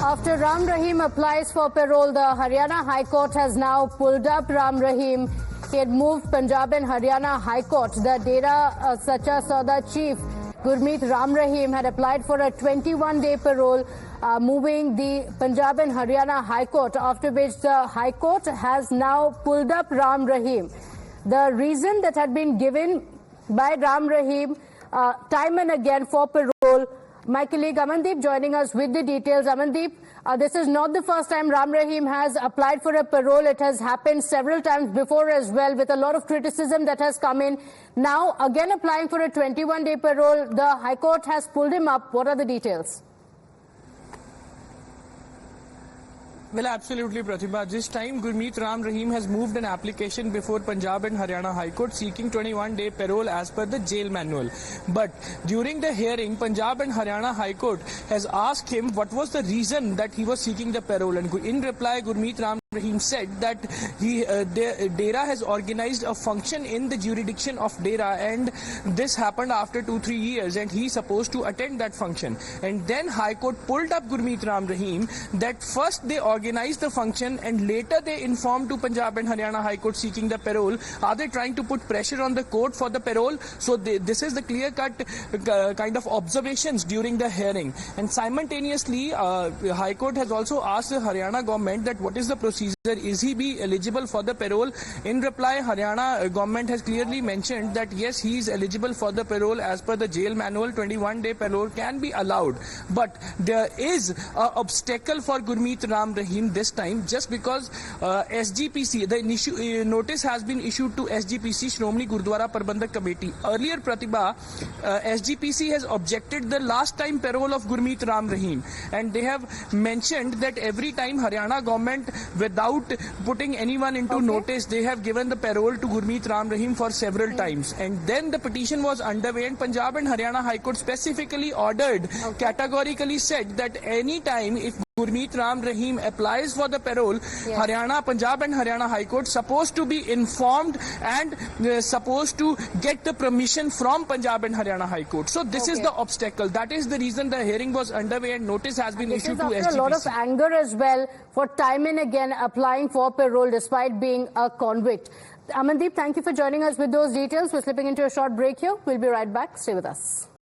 After Ram Rahim applies for parole, the Haryana High Court has now pulled up Ram Rahim. He had moved Punjab and Haryana High Court. The Dera Sacha Sauda chief, Gurmeet Ram Rahim, had applied for a 21-day parole, moving the Punjab and Haryana High Court, after which the High Court has now pulled up Ram Rahim. The reason that had been given by Ram Rahim time and again for parole. My colleague Amandeep joining us with the details. Amandeep, this is not the first time Ram Rahim has applied for a parole. It has happened several times before as well, with a lot of criticism that has come in. Now, again applying for a 21-day parole, the High Court has pulled him up. What are the details? Well, absolutely, Pratibha. This time, Gurmeet Ram Rahim has moved an application before Punjab and Haryana High Court seeking 21-day parole as per the jail manual. But during the hearing, Punjab and Haryana High Court has asked him what was the reason that he was seeking the parole. And in reply, Gurmeet Ram Rahim said that Dera has organized a function in the jurisdiction of Dera, and this happened after 2-3 years, and he's supposed to attend that function. And then High Court pulled up Gurmeet Ram Rahim that first they organized the function and later they informed to Punjab and Haryana High Court seeking the parole. Are they trying to put pressure on the court for the parole? So this is the clear-cut kind of observations during the hearing. And simultaneously, High Court has also asked the Haryana government that what is the procedure. Is he be eligible for the parole? In reply, Haryana government has clearly mentioned that yes, he is eligible for the parole as per the jail manual. 21-day parole can be allowed, but there is an obstacle for Gurmeet Ram Rahim this time, just because SGPC, the notice has been issued to SGPC, Shromani Gurdwara Prabandhak Committee. Earlier, Pratibha, SGPC has objected the last time parole of Gurmeet Ram Rahim, and they have mentioned that every time Haryana government, without putting anyone into notice, they have given the parole to Gurmeet Ram Rahim for several times. And then the petition was underway, and Punjab and Haryana High Court specifically ordered, categorically said that any time if Gurmeet Ram Rahim applies for the parole, Punjab and Haryana High Court supposed to be informed and supposed to get the permission from Punjab and Haryana High Court. So this is the obstacle. That is the reason the hearing was underway and notice has been issued to SGPC. This is after a lot of anger as well for time and again applying for parole despite being a convict. Amandeep, thank you for joining us with those details. We're slipping into a short break here. We'll be right back. Stay with us.